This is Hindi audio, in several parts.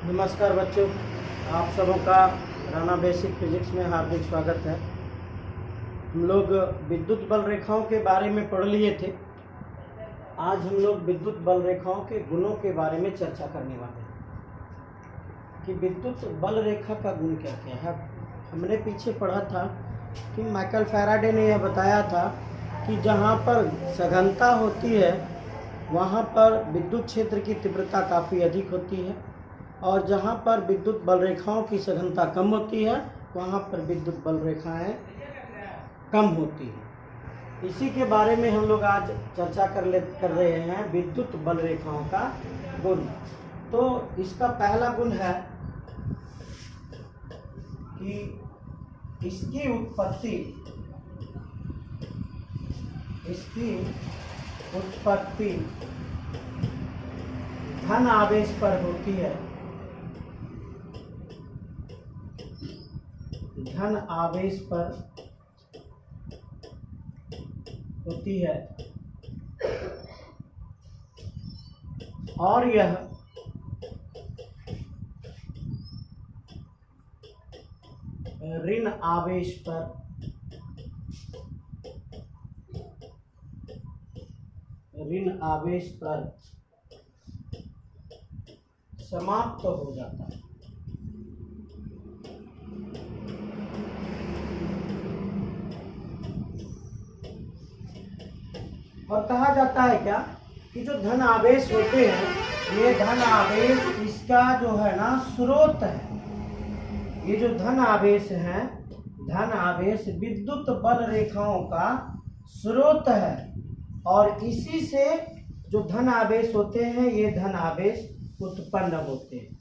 नमस्कार बच्चों, आप सबों का राणा बेसिक फिजिक्स में हार्दिक स्वागत है। हम लोग विद्युत बल रेखाओं के बारे में पढ़ लिए थे। आज हम लोग विद्युत बल रेखाओं के गुणों के बारे में चर्चा करने वाले हैं कि विद्युत बल रेखा का गुण क्या क्या है। हमने पीछे पढ़ा था कि माइकल फैराडे ने यह बताया था कि जहाँ पर सघनता होती है वहाँ पर विद्युत क्षेत्र की तीव्रता काफ़ी अधिक होती है, और जहाँ पर विद्युत बल रेखाओं की सघनता कम होती है वहाँ पर विद्युत बल रेखाएं कम होती हैं। इसी के बारे में हम लोग आज चर्चा कर रहे हैं, विद्युत बल रेखाओं का गुण। तो इसका पहला गुण है कि इसकी उत्पत्ति धन आवेश पर होती है। धन आवेश पर होती है और यह ऋण आवेश पर समाप्त हो जाता है। और कहा जाता है क्या कि जो धन आवेश होते हैं, ये धन आवेश इसका जो है ना स्रोत है। ये जो धन आवेश है, धन आवेश विद्युत बल रेखाओं का स्रोत है, और इसी से जो धन आवेश होते हैं ये धन आवेश उत्पन्न होते हैं।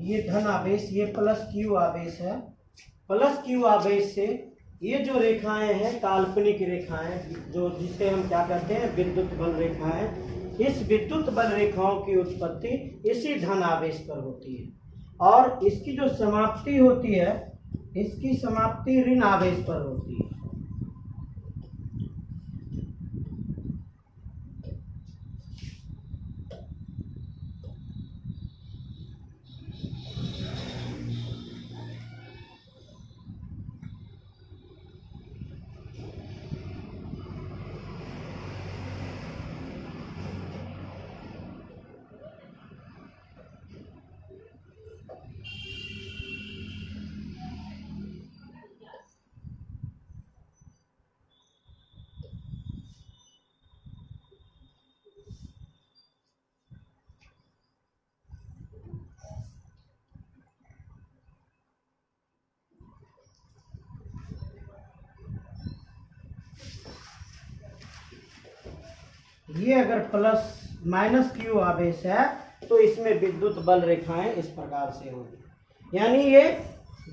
ये धन आवेश, ये प्लस क्यू आवेश है। प्लस क्यू आवेश से ये जो रेखाएं हैं काल्पनिक रेखाएं, जो जिसे हम क्या कहते हैं विद्युत बल रेखाएं, इस विद्युत बल रेखाओं की उत्पत्ति इसी धन आवेश पर होती है, और इसकी जो समाप्ति होती है, इसकी समाप्ति ऋण आवेश पर होती है। ये अगर प्लस माइनस क्यू आवेश है तो इसमें विद्युत बल रेखाएं इस प्रकार से होंगी, यानी ये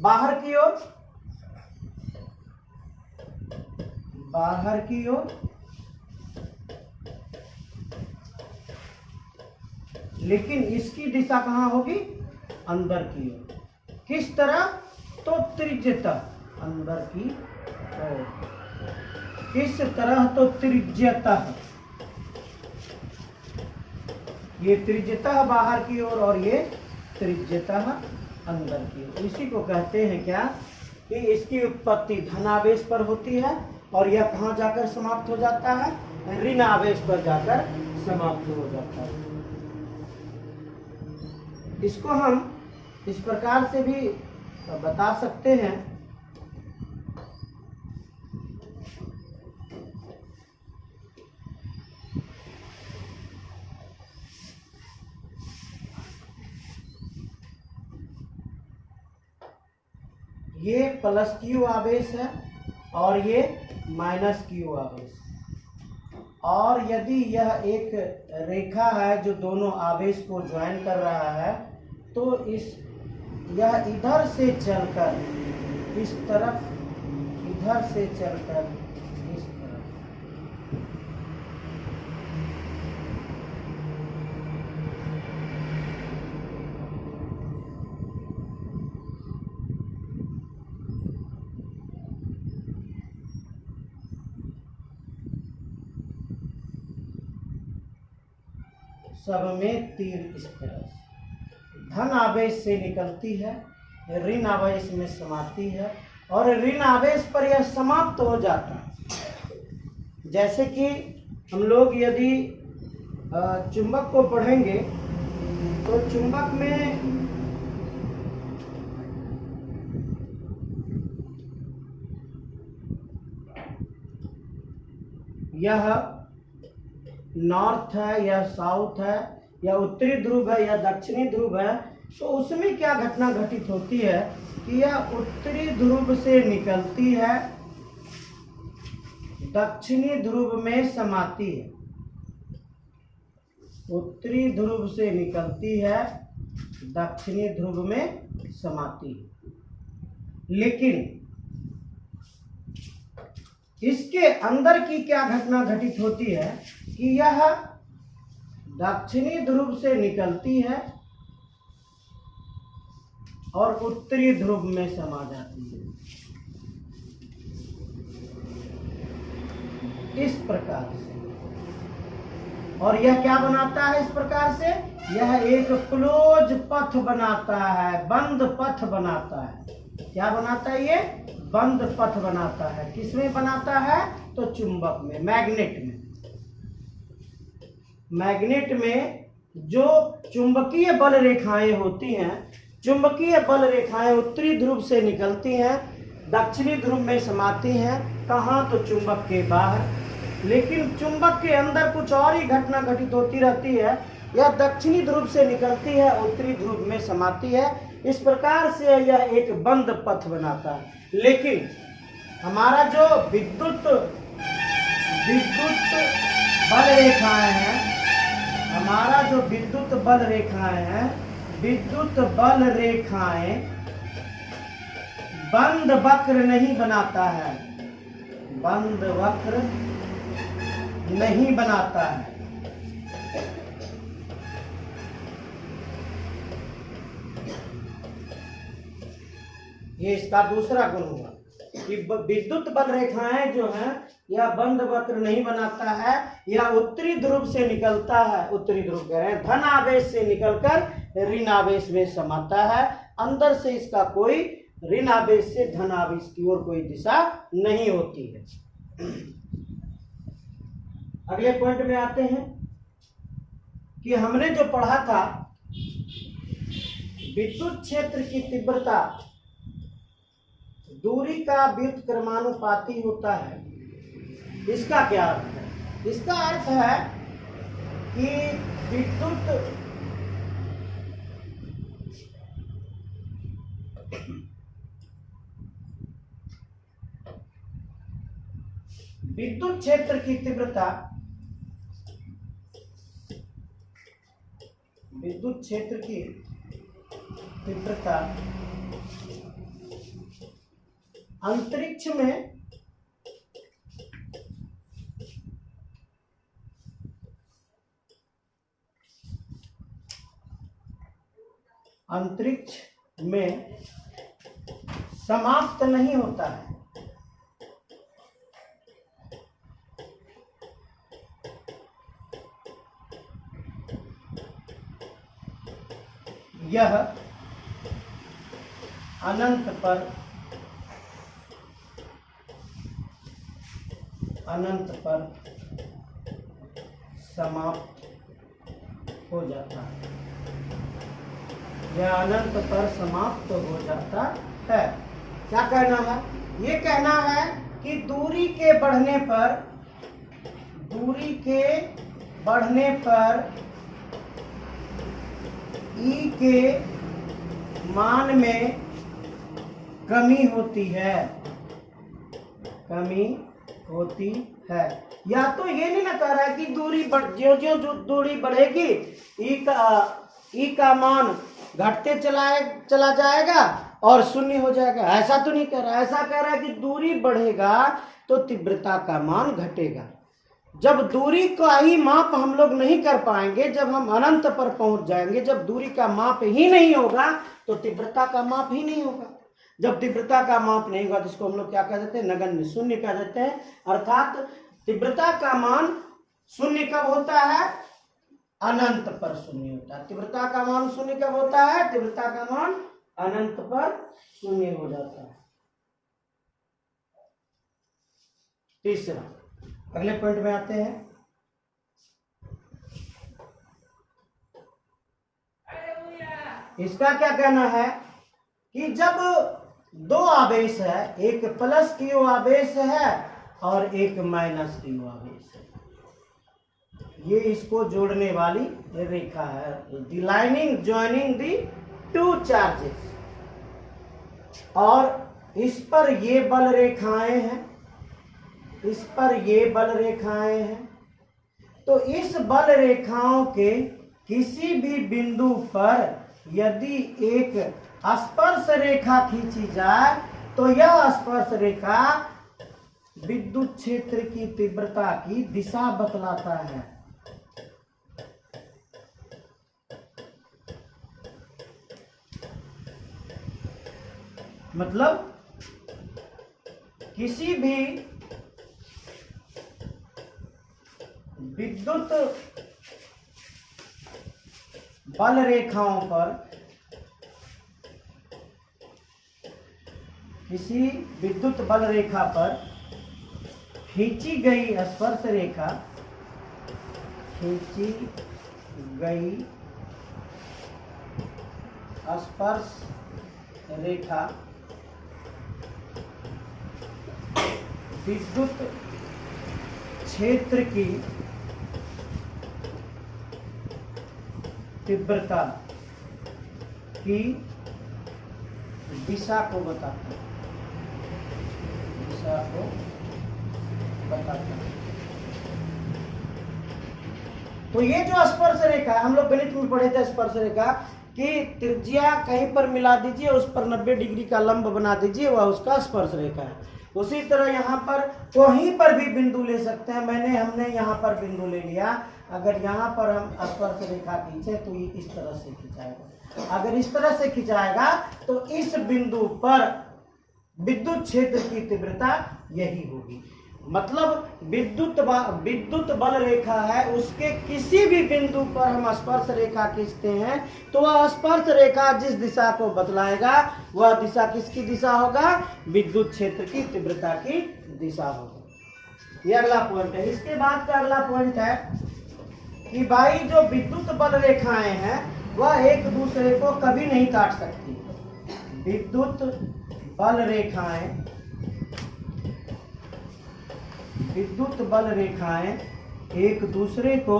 बाहर की ओर लेकिन इसकी दिशा कहाँ होगी? अंदर की ओर। किस तरह? तो त्रिज्यतः अंदर की ओर। किस तरह? तो त्रिज्यतः। ये त्रिज्यतः बाहर की ओर और ये त्रिज्यतः अंदर की ओर। इसी को कहते हैं क्या कि इसकी उत्पत्ति धन आवेश पर होती है, और यह कहाँ जाकर समाप्त हो जाता है? ऋण आवेश पर जाकर समाप्त हो जाता है। इसको हम इस प्रकार से भी बता सकते हैं ये प्लस क्यू आवेश है और ये माइनस क्यू आवेश। और यदि यह एक रेखा है जो दोनों आवेश को ज्वाइन कर रहा है, तो यह इधर से चलकर इस तरफ, इधर से चलकर इस तरफ, सब में तीर इस तरह से धन आवेश से निकलती है, ऋण आवेश में समाती है और ऋण आवेश पर यह समाप्त हो जाता है। जैसे कि हम लोग यदि चुंबक को पढ़ेंगे तो चुंबक में यह नॉर्थ है या साउथ है या उत्तरी ध्रुव है या दक्षिणी ध्रुव है, तो उसमें क्या घटना घटित होती है कि यह उत्तरी ध्रुव से निकलती है, दक्षिणी ध्रुव में समाती है। उत्तरी ध्रुव से निकलती है, दक्षिणी ध्रुव में समाती है। लेकिन इसके अंदर की क्या घटना घटित होती है कि यह दक्षिणी ध्रुव से निकलती है और उत्तरी ध्रुव में समा जाती है। इस प्रकार से। और यह क्या बनाता है? इस प्रकार से यह एक क्लोज पथ बनाता है, बंद पथ बनाता है। क्या बनाता है? ये बंद पथ बनाता है। किसमें बनाता है? तो चुंबक में, मैग्नेट में। मैग्नेट में जो चुंबकीय बल रेखाएं होती हैं, चुंबकीय बल रेखाएं उत्तरी ध्रुव से निकलती हैं, दक्षिणी ध्रुव में समाती हैं। कहाँ? तो चुंबक के बाहर। लेकिन चुंबक के अंदर कुछ और ही घटना घटित होती रहती है। यह दक्षिणी ध्रुव से निकलती है, उत्तरी ध्रुव में समाती है। इस प्रकार से यह एक बंद पथ बनाता है। लेकिन हमारा जो विद्युत बल रेखाएं हैं, हमारा जो विद्युत बल रेखाएं हैं, विद्युत बल रेखाएं बंद वक्र नहीं बनाता है, बंद वक्र नहीं बनाता है। ये इसका दूसरा गुण हुआ कि विद्युत बल रेखाएं जो हैं यह बंद वक्र नहीं बनाता है। यह उत्तरी ध्रुव से निकलता है, उत्तरी ध्रुव कह रहे हैं, धन आवेश से निकलकर ऋण आवेश में समाता है। अंदर से इसका कोई ऋण आवेश से धन आवेश की ओर कोई दिशा नहीं होती है। अगले पॉइंट में आते हैं कि हमने जो पढ़ा था विद्युत क्षेत्र की तीव्रता दूरी का व्युत्क्रमानुपाती होता है। इसका क्या अर्थ है? इसका अर्थ है कि विद्युत क्षेत्र की तीव्रता, विद्युत क्षेत्र की तीव्रता अंतरिक्ष में समाप्त नहीं होता है। यह अनंत पर समाप्त हो जाता है। यह अनंत पर समाप्त हो जाता है। क्या कहना है? ये कहना है कि दूरी के बढ़ने पर E के मान में कमी होती है, कमी होती है। या तो ये नहीं ना कह रहा है कि दूरी ज्यो ज्यो जो दूरी बढ़ेगी ई का मान घटते चला जाएगा और शून्य हो जाएगा, ऐसा तो नहीं कह रहा। ऐसा कह रहा है कि दूरी बढ़ेगा तो तीव्रता का मान घटेगा। जब दूरी का ही माप हम लोग नहीं कर पाएंगे, जब हम अनंत पर पहुंच जाएंगे, जब दूरी का माप ही नहीं होगा तो तीव्रता का माप ही नहीं होगा। जब तीव्रता का माप नहीं होगा तो इसको हम लोग क्या कह देते हैं, नगण्य, शून्य कह देते हैं। अर्थात तीव्रता का मान शून्य कब होता है, अनंत पर शून्य होता है। तीव्रता का मान शून्य कब होता है, तीव्रता का मान अनंत पर शून्य हो जाता है। तीसरा, अगले पॉइंट में आते हैं। इसका क्या कहना है कि जब दो आवेश है, एक प्लस क्यू आवेश है और एक माइनस क्यू आवेश है, ये इसको जोड़ने वाली रेखा है, the lining joining the two charges, और इस पर ये बल रेखाएं हैं, इस पर ये बल रेखाएं हैं। तो इस बल रेखाओं के किसी भी बिंदु पर यदि एक स्पर्श रेखा खींची जाए तो यह स्पर्श रेखा विद्युत क्षेत्र की तीव्रता की दिशा बतलाता है। मतलब किसी भी विद्युत बल रेखाओं पर, किसी विद्युत बल रेखा पर खींची गई स्पर्श रेखा, खींची गई स्पर्श रेखा विद्युत क्षेत्र की तीव्रता की दिशा को बताता है, दिशा को बताता है। तो ये जो स्पर्श रेखा, हम लोग गणित में पढ़े थे स्पर्श रेखा कि त्रिज्या कहीं पर मिला दीजिए, उस पर 90 डिग्री का लंब बना दीजिए, वह उसका स्पर्श रेखा है। उसी तरह यहाँ पर कहीं पर भी बिंदु ले सकते हैं। हमने यहाँ पर बिंदु ले लिया, अगर यहाँ पर हम स्पर्श रेखा खींचे तो ये इस तरह से खिंचाएगा। अगर इस तरह से खिंचाएगा तो इस बिंदु पर विद्युत क्षेत्र की तीव्रता यही होगी। मतलब विद्युत बल रेखा है, उसके किसी भी बिंदु पर हम स्पर्श रेखा खींचते हैं तो वह स्पर्श रेखा जिस दिशा को बतलाएगा वह दिशा किसकी दिशा होगा, विद्युत क्षेत्र की तीव्रता की दिशा होगा। यह अगला पॉइंट है। इसके बाद का अगला पॉइंट है कि भाई जो विद्युत बल रेखाएं हैं वह एक दूसरे को कभी नहीं काट सकती। विद्युत बल रेखाएं, विद्युत बल रेखाएं एक दूसरे को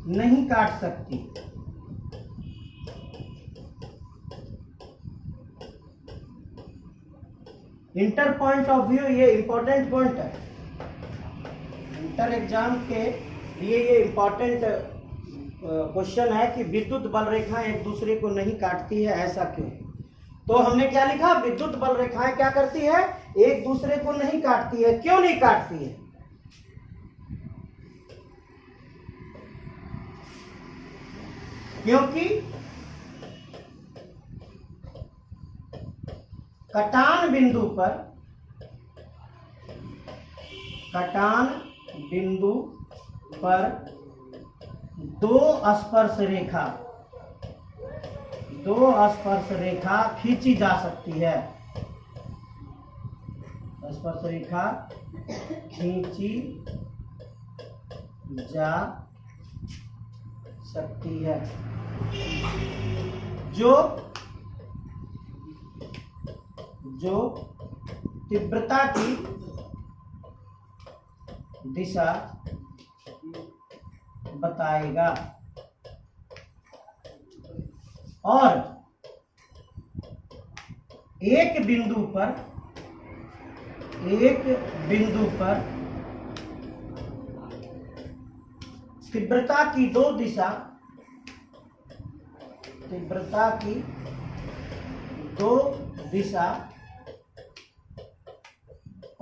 नहीं काट सकती। इंटर पॉइंट ऑफ व्यू, ये इंपॉर्टेंट पॉइंट है। इंटर एग्जाम के लिए ये इंपॉर्टेंट क्वेश्चन है कि विद्युत बल रेखाएं एक दूसरे को नहीं काटती है, ऐसा क्यों? तो हमने क्या लिखा, विद्युत बल रेखाएं क्या करती है, एक दूसरे को नहीं काटती है। क्यों नहीं काटती है? क्योंकि कटान बिंदु पर दो स्पर्श रेखा खींची जा सकती है। स्पर्श रेखा खींची जा सकती है जो तीव्रता की दिशा बताएगा। और एक बिंदु पर तीव्रता की दो दिशा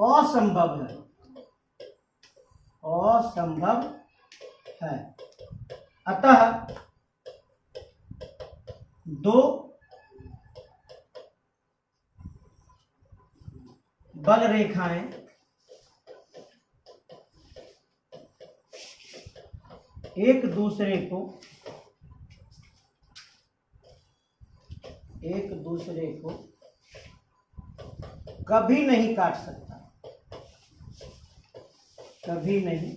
असंभव है। अतः दो बल रेखाएं एक दूसरे को कभी नहीं काट सकता, कभी नहीं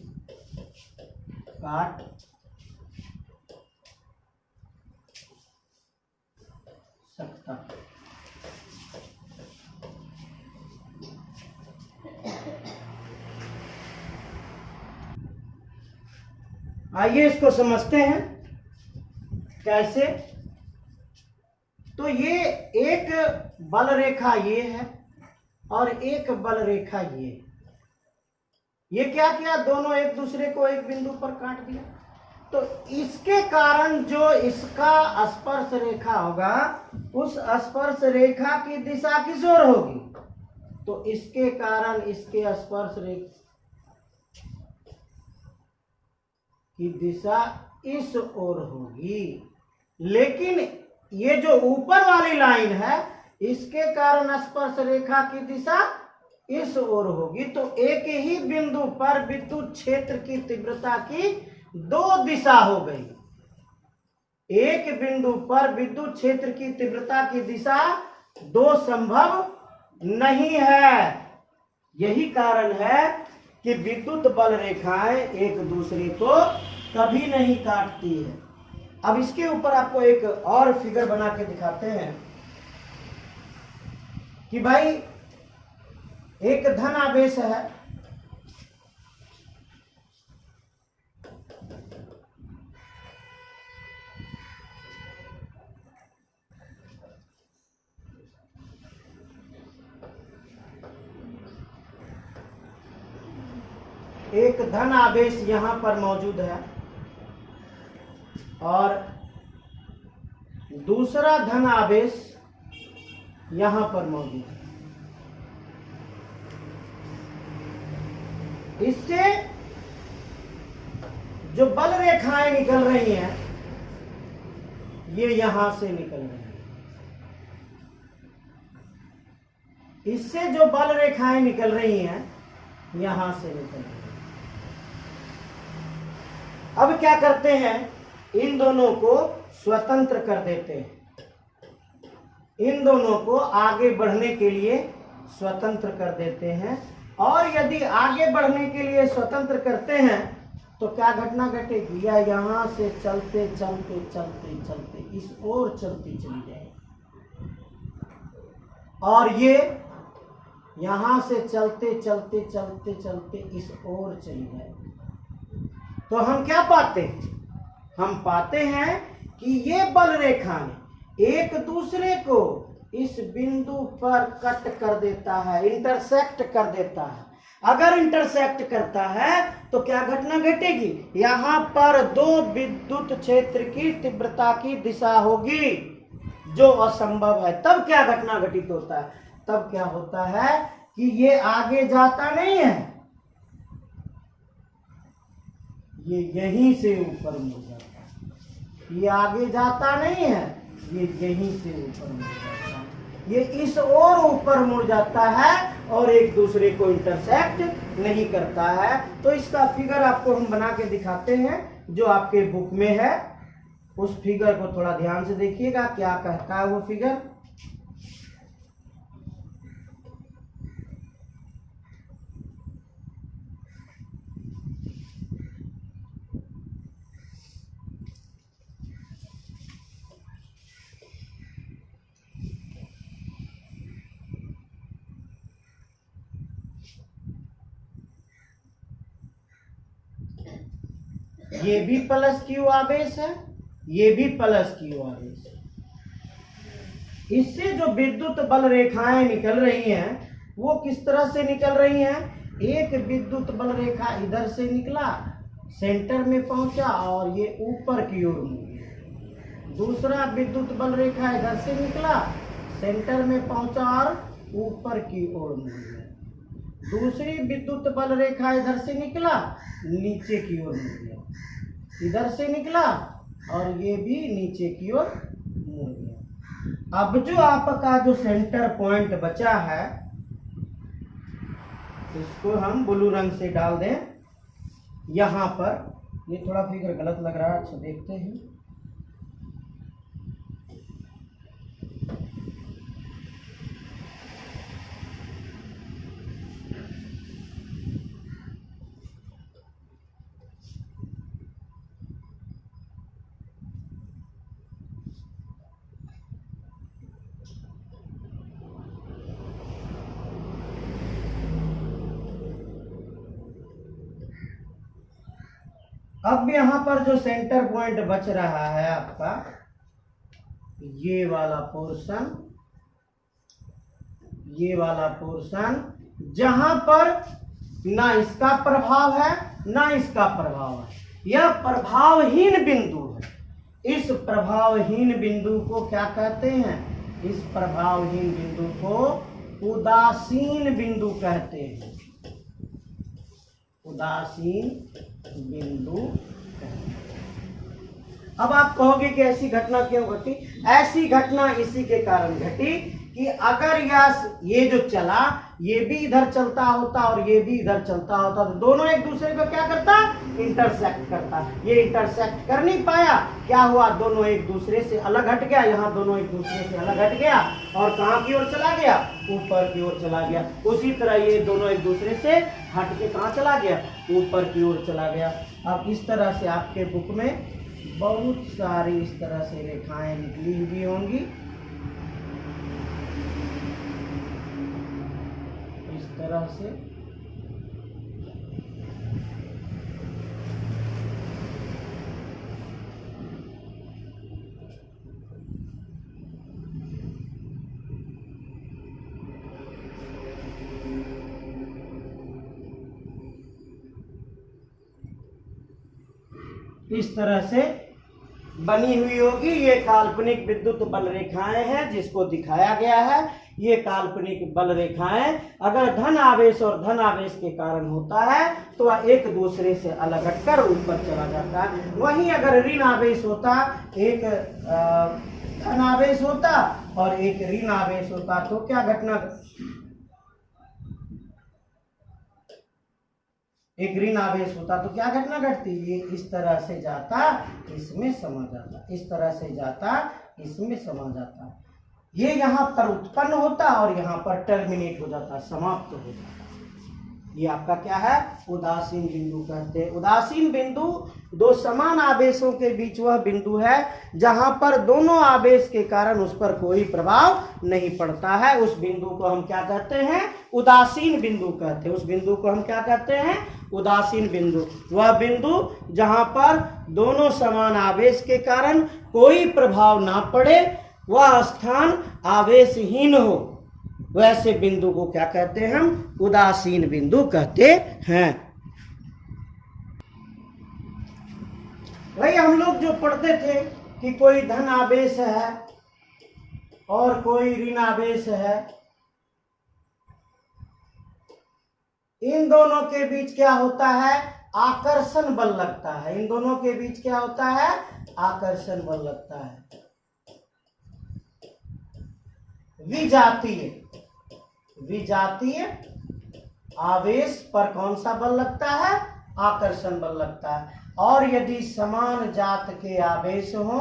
काट सकता। आइए इसको समझते हैं कैसे। तो ये एक बल रेखा ये है और एक बल रेखा ये क्या किया, दोनों एक दूसरे को एक बिंदु पर काट दिया। तो इसके कारण जो इसका स्पर्श रेखा होगा, उस स्पर्श रेखा की दिशा किस ओर होगी? तो इसके कारण इसके स्पर्श रेखा की दिशा इस ओर होगी। लेकिन ये जो ऊपर वाली लाइन है, इसके कारण स्पर्श रेखा की दिशा इस ओर होगी। तो एक ही बिंदु पर विद्युत क्षेत्र की तीव्रता की दो दिशा हो गई। एक बिंदु पर विद्युत क्षेत्र की तीव्रता की दिशा दो संभव नहीं है। यही कारण है कि विद्युत बल रेखाएं एक दूसरे को कभी नहीं काटती है। अब इसके ऊपर आपको एक और फिगर बना के दिखाते हैं कि भाई एक धन आवेश है, एक धन आवेश यहां पर मौजूद है और दूसरा धन आवेश यहां पर मौजूद है। इससे जो बल रेखाएं निकल रही हैं, ये यहां से निकल रही हैं। इससे जो बल रेखाएं निकल रही हैं, यहां से निकल रही हैं। अब क्या करते हैं, इन दोनों को स्वतंत्र कर देते हैं। इन दोनों को आगे बढ़ने के लिए स्वतंत्र कर देते हैं। और यदि आगे बढ़ने के लिए स्वतंत्र करते हैं तो क्या घटना घटेगी, या यहां से चलते चलते चलते चलते इस ओर चलती चली जाएगी, और ये यहां से चलते चलते चलते चलते इस ओर चली जाएगी। तो हम क्या पाते हैं, हम पाते हैं कि ये बल रेखाएं एक दूसरे को इस बिंदु पर कट कर देता है, इंटरसेक्ट कर देता है। अगर इंटरसेक्ट करता है तो क्या घटना घटेगी, यहां पर दो विद्युत क्षेत्र की तीव्रता की दिशा होगी जो असंभव है। तब क्या घटना घटित होता है, तब क्या होता है कि ये आगे जाता नहीं है, ये यहीं से ऊपर मुड़ जाता है। ये आगे जाता नहीं है, ये यहीं से ऊपर मुड़ जाता है। ये इस ओर ऊपर मुड़ जाता है और एक दूसरे को इंटरसेक्ट नहीं करता है। तो इसका फिगर आपको हम बना के दिखाते हैं जो आपके बुक में है। उस फिगर को थोड़ा ध्यान से देखिएगा, क्या कहता है वो फिगर। ये भी प्लस क्यू आवेश है, ये भी प्लस क्यू आवेश है। इससे जो विद्युत बल रेखाएं निकल रही हैं वो किस तरह से निकल रही हैं। एक विद्युत बल रेखा इधर से निकला, सेंटर में पहुंचा और ये ऊपर की ओर मुड़ी। दूसरा विद्युत बल रेखा इधर से निकला, सेंटर में पहुंचा और ऊपर की ओर मुड़ी। दूसरी विद्युत बल रेखा इधर से निकला, नीचे की ओर मुड़ गया। इधर से निकला और ये भी नीचे की ओर मुड़ गया। अब जो आपका जो सेंटर पॉइंट बचा है इसको हम ब्लू रंग से डाल दें यहाँ पर। ये थोड़ा फिगर गलत लग रहा है, अच्छा देखते हैं। अब यहाँ पर जो सेंटर पॉइंट बच रहा है आपका ये वाला पोर्शन जहां पर ना इसका प्रभाव है ना इसका प्रभाव है, यह प्रभावहीन बिंदु है। इस प्रभावहीन बिंदु को क्या कहते हैं? इस प्रभावहीन बिंदु को उदासीन बिंदु कहते हैं। उदासीन बिंदु। अब आप कहोगे कि ऐसी घटना क्यों घटी? ऐसी घटना इसी के कारण घटी कि अगर ये जो चला ये भी इधर चलता होता और ये भी इधर चलता होता तो दोनों एक दूसरे को क्या करता? इंटरसेक्ट करता। ये इंटरसेक्ट कर नहीं पाया, क्या हुआ? दोनों एक दूसरे से अलग हट गया। यहाँ दोनों एक दूसरे से अलग हट गया और कहाँ की ओर चला गया? ऊपर की ओर चला गया। उसी तरह ये दोनों एक दूसरे से हट के कहाँ चला गया? ऊपर की ओर चला गया। अब इस तरह से आपके बुक में बहुत सारी इस तरह से रेखाएं निकली हुई होंगी। इस तरह से बनी हुई होगी। ये काल्पनिक विद्युत बल रेखाएं हैं जिसको दिखाया गया है। ये काल्पनिक बल रेखाएं अगर धन आवेश और धन आवेश के कारण होता है तो वह एक दूसरे से अलग हटकर ऊपर चला जाता है। वहीं अगर ऋण आवेश होता, एक धन आवेश होता और एक ऋण आवेश होता तो क्या घटना? एक ऋण आवेश होता तो क्या घटना घटती? ये इस तरह से जाता, इसमें समा जाता, इस तरह से जाता, इसमें समा जाता। ये यहाँ पर उत्पन्न होता और यहाँ पर टर्मिनेट हो जाता, समाप्त हो जाता। ये आपका क्या है? उदासीन बिंदु कहते हैं। उदासीन बिंदु दो समान आवेशों के बीच वह बिंदु है जहां पर दोनों आवेश के कारण उस पर कोई प्रभाव नहीं पड़ता है। उस बिंदु को हम क्या कहते हैं? उदासीन बिंदु कहते हैं। उस बिंदु को हम क्या कहते हैं? उदासीन बिंदु। वह बिंदु जहां पर दोनों समान आवेश के कारण कोई प्रभाव ना पड़े, वह स्थान आवेशहीन हो, वैसे बिंदु को क्या कहते हैं? हम उदासीन बिंदु कहते हैं। भाई हम लोग जो पढ़ते थे कि कोई धन आवेश है और कोई ऋण आवेश है, इन दोनों के बीच क्या होता है? आकर्षण बल लगता है। इन दोनों के बीच क्या होता है? आकर्षण बल लगता है। विजातीय आवेश पर कौन सा बल लगता है? आकर्षण बल लगता है। और यदि समान जात के आवेश हो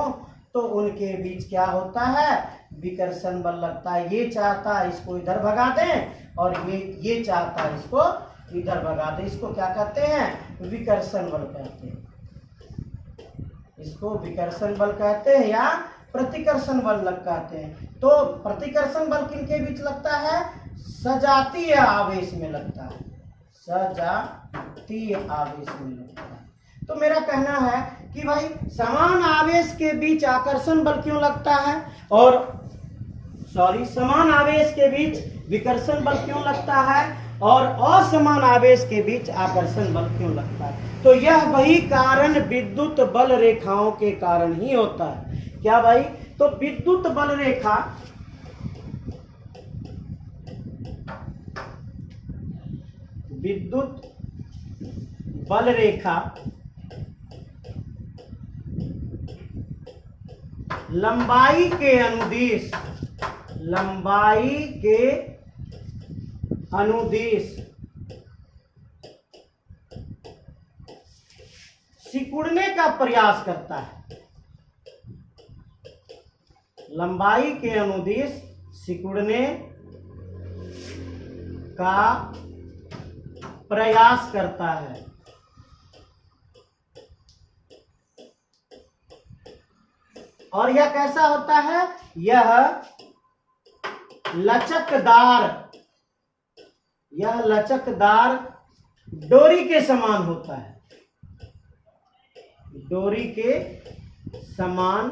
तो उनके बीच क्या होता है? विकर्षण बल लगता है। ये चाहता है इसको इधर भगा दें और ये चाहता है इसको इधर भगा दें। इसको क्या कहते हैं? विकर्षण बल कहते हैं। इसको विकर्षण बल कहते हैं या प्रतिकर्षण बल कहते हैं। तो प्रतिकर्षण बल किनके बीच लगता है? सजातीय आवेश में लगता है। सजातीय आवेश में लगता है। तो मेरा कहना है कि भाई समान आवेश के बीच आकर्षण बल क्यों लगता है और समान आवेश के बीच विकर्षण बल क्यों लगता है और असमान आवेश के बीच आकर्षण बल क्यों लगता है? तो यह वही कारण विद्युत बल रेखाओं के कारण ही होता है। क्या भाई? तो विद्युत बल रेखा लंबाई के अनुदिश सिकुड़ने का प्रयास करता है। लंबाई के अनुदिश सिकुड़ने का प्रयास करता है। और यह कैसा होता है? यह लचकदार डोरी के समान होता है। डोरी के समान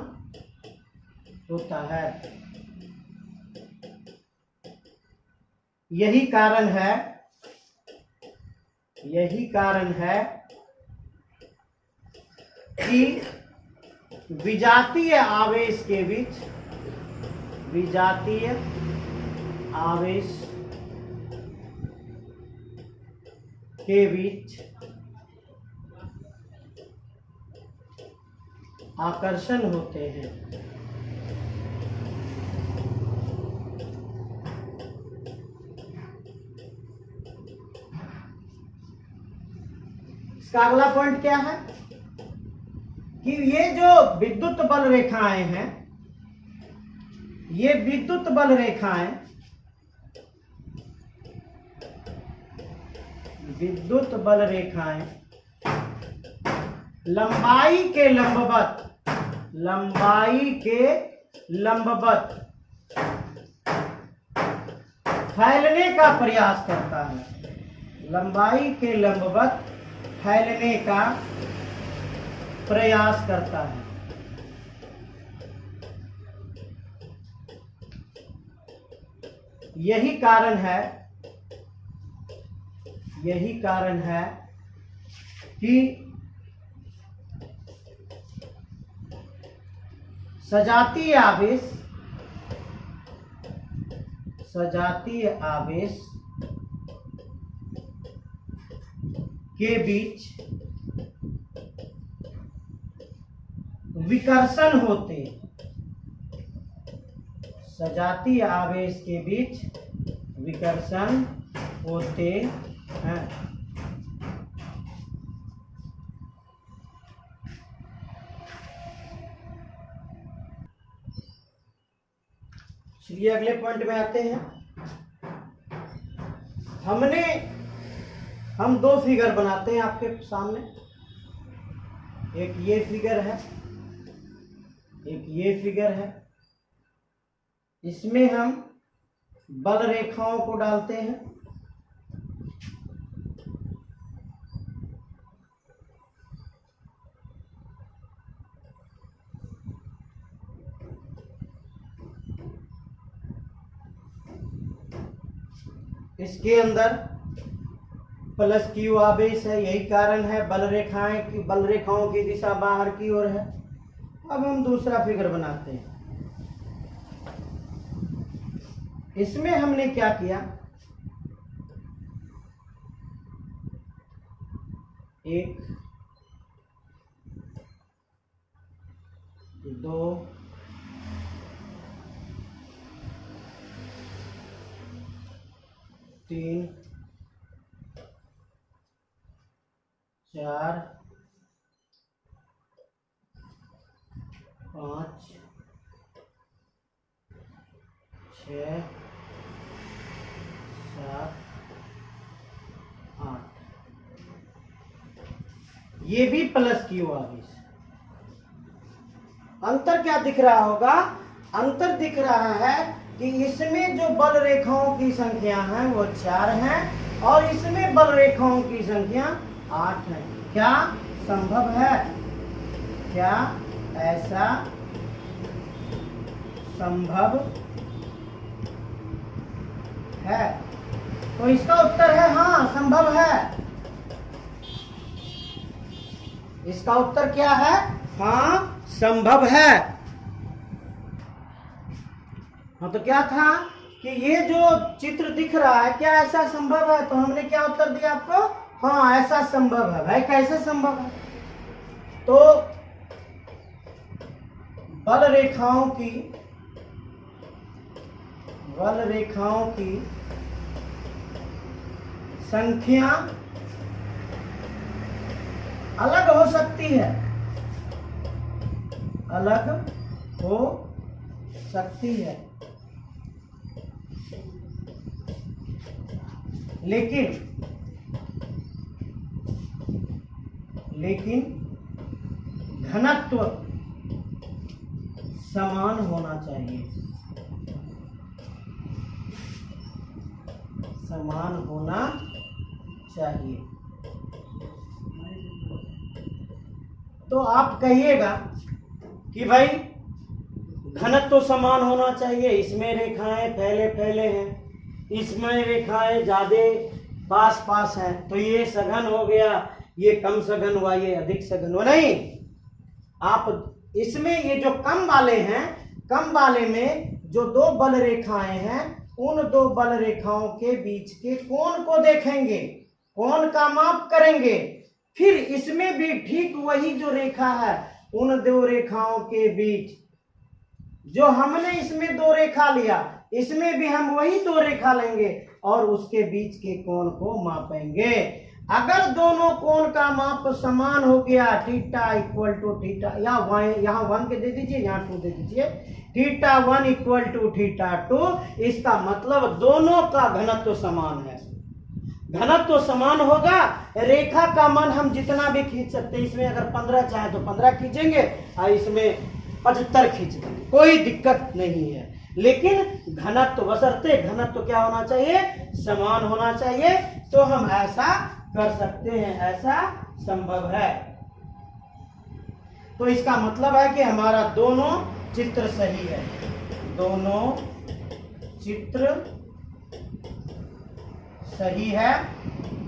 होता है। यही कारण है कि विजातीय आवेश के बीच आकर्षण होते हैं। इसका अगला पॉइंट क्या है कि ये जो विद्युत बल रेखाएं हैं, ये विद्युत बल रेखाएं लंबाई के लंबवत फैलने का प्रयास करता है। लंबाई के लंबवत फैलने का प्रयास करता है। यही कारण है कि सजातीय आवेश के बीच विकर्षण होते सजातीय आवेश के बीच विकर्षण होते हैं। चलिए अगले पॉइंट में आते हैं। हम दो फिगर बनाते हैं आपके सामने। एक ये फिगर है, एक ये फिगर है। इसमें हम बल रेखाओं को डालते हैं। इसके अंदर प्लस क्यू आवेश है। यही कारण है बल रेखाओं की दिशा बाहर की ओर है। अब हम दूसरा फिगर बनाते हैं। इसमें हमने क्या किया, एक, दो, तीन, चार, पाँच, छः, सात, आठ। ये भी प्लस क्यू आवेश। अंतर क्या दिख रहा होगा? अंतर दिख रहा है कि इसमें जो बल रेखाओं की संख्या है वो 4 है और इसमें बल रेखाओं की संख्या 8 है। क्या संभव है? क्या ऐसा संभव है। तो इसका उत्तर है हाँ, संभव है। इसका उत्तर क्या है? हाँ, संभव है। हाँ, तो क्या था कि ये जो चित्र दिख रहा है, क्या ऐसा संभव है? तो हमने क्या उत्तर दिया आपको? हाँ, ऐसा संभव है। भाई कैसे संभव है? तो बल रेखाओं की संख्या अलग हो सकती है, अलग हो सकती है, लेकिन घनत्व समान होना चाहिए, समान होना चाहिए। तो आप कहिएगा कि भाई घनत्व तो समान होना चाहिए, इसमें रेखाएं फैले हैं, इसमें रेखाएं ज्यादा पास हैं, तो ये सघन हो गया, ये कम सघन हुआ, ये अधिक सघन हुआ। नहीं, आप इसमें ये जो कम वाले हैं, कम वाले में जो दो बल रेखाएं हैं, उन दो बल रेखाओं के बीच के कोण को देखेंगे, कोण का माप करेंगे। फिर इसमें भी ठीक वही जो रेखा है, उन दो रेखाओं के बीच, जो हमने इसमें दो रेखा लिया, इसमें भी हम वही दो रेखा लेंगे और उसके बीच के कोण को मापेंगे। अगर दोनों कोण का माप समान हो गया, थीटा इक्वल टू थीटा, या यहाँ 1 के दे दीजिए, यहाँ 2 दे दीजिए, थीटा 1 इक्वल टू थीटा 2, इसका मतलब दोनों का घनत्व समान है। घनत्व समान होगा, रेखा का मान हम जितना भी खींच सकते हैं, इसमें अगर 15 चाहे तो 15 खींचेंगे और इसमें 75 खींच देंगे, कोई दिक्कत नहीं है। लेकिन घनत्व, बशर्ते घनत्व क्या होना चाहिए? समान होना चाहिए। तो हम ऐसा कर सकते हैं, ऐसा संभव है। तो इसका मतलब है कि हमारा दोनों चित्र सही है, दोनों चित्र सही है।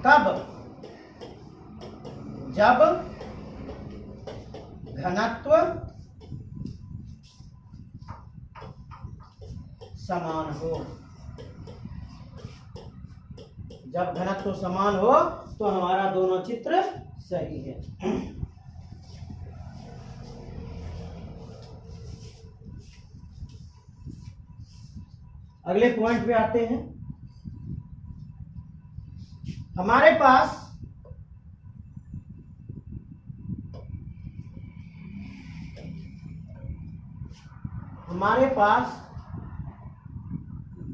कब? जब घनत्व समान हो। जब घनत्व समान हो तो हमारा दोनों चित्र सही है। अगले पॉइंट पे आते हैं। हमारे पास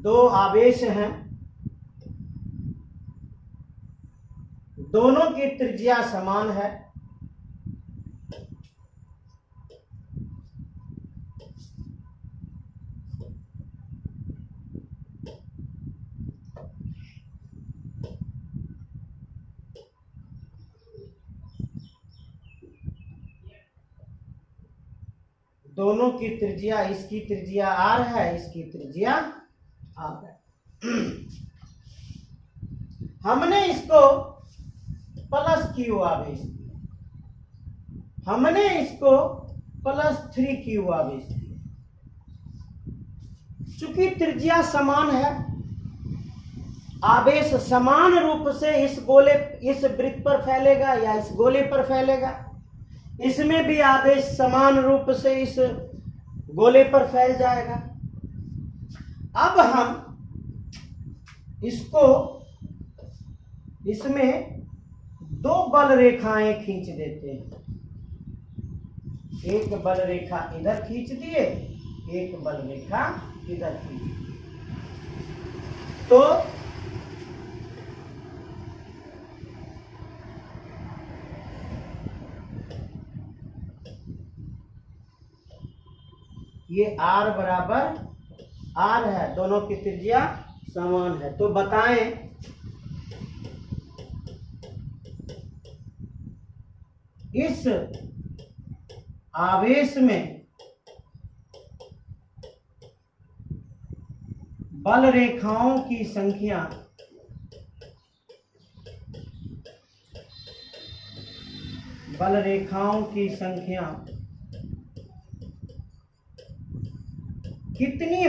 दो आवेश हैं, दोनों की त्रिज्या समान है। दोनों की त्रिज्या, इसकी त्रिज्या r है, इसकी त्रिज्या r है। हमने इसको प्लस q आवेश दिया, हमने इसको प्लस 3q आवेश दिया। चूंकि त्रिज्या समान है, आवेश समान रूप से इस गोले, इस वृत्त पर फैलेगा या इस गोले पर फैलेगा। इसमें भी आवेश समान रूप से इस गोले पर फैल जाएगा। अब हम इसको, इसमें दो बल रेखाएं खींच देते हैं। एक बल रेखा इधर खींच दिए, एक बल रेखा इधर खींच दिए। तो ये r बराबर r है, दोनों की त्रिज्या समान है। तो बताएं इस आवेश में बल रेखाओं की संख्या कितनी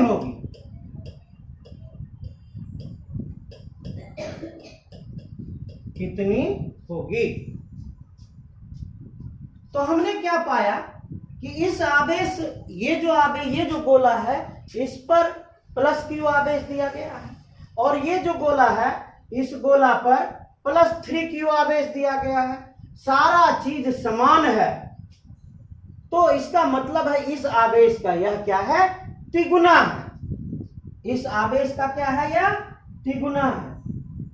होगी? तो हमने क्या पाया कि इस आवेश, ये जो गोला है इस पर प्लस क्यू आवेश दिया गया है, और ये जो गोला है इस गोला पर प्लस 3 क्यू आवेश दिया गया है। सारा चीज समान है, तो इसका मतलब है इस आवेश का यह क्या है? तिगुना है। इस आवेश का क्या है? यह तिगुना है।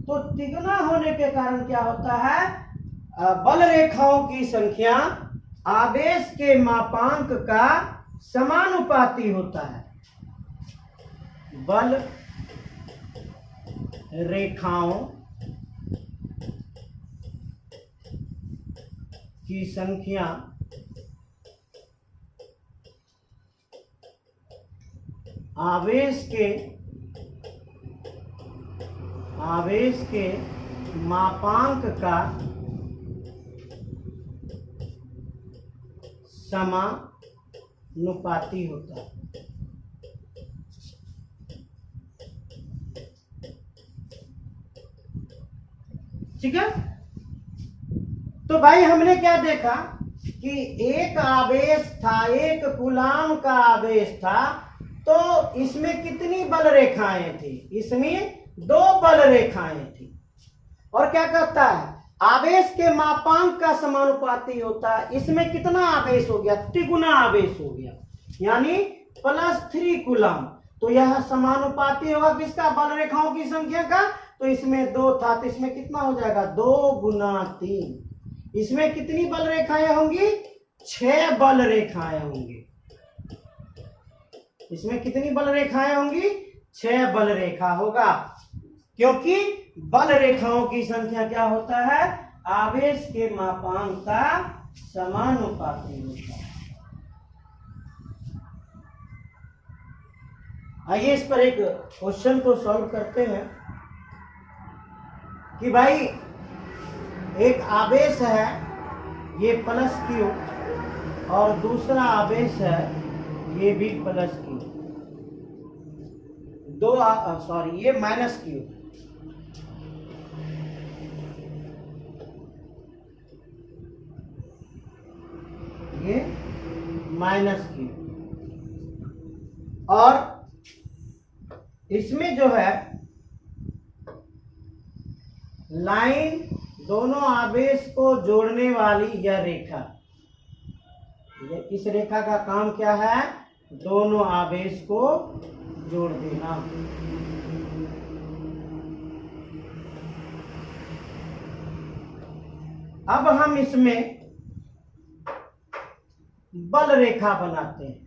तो तिगुना होने के कारण क्या होता है? बल रेखाओं की संख्या आवेश के मापांक का समानुपाती होता है। बल रेखाओं की संख्या आवेश के मापांक का समानुपाती होता है। ठीक है। तो भाई हमने क्या देखा कि एक आवेश था, एक कूलाम का आवेश था, तो इसमें कितनी बल रेखाएं थी? इसमें 2 बल रेखाएं थी। और क्या कहता है? आवेश के मापांक का समानुपाती होता है। इसमें कितना आवेश हो गया? तिगुना आवेश हो गया, यानी प्लस 3 कूलाम। तो यह समानुपाती होगा किसका? बल रेखाओं की संख्या का। तो इसमें 2 था, तो इसमें कितना हो जाएगा? 2 गुना 3। इसमें कितनी बल रेखाएं होंगी? 6 बल रेखाएं होंगी। इसमें कितनी बल रेखाएं होंगी? 6 बल रेखा होगा, क्योंकि बल रेखाओं की संख्या क्या होता है? आवेश के मापांक का समानुपाती होता है। आइए इस पर एक क्वेश्चन को सॉल्व करते हैं कि भाई एक आवेश है ये प्लस क्यू, और दूसरा आवेश है ये भी प्लस क्यू, ये माइनस क्यू। ये माइनस क्यू, और इसमें जो है लाइन दोनों आवेश को जोड़ने वाली यह रेखा, इस रेखा का काम क्या है? दोनों आवेश को जोड़ देना। अब हम इसमें बल रेखा बनाते हैं।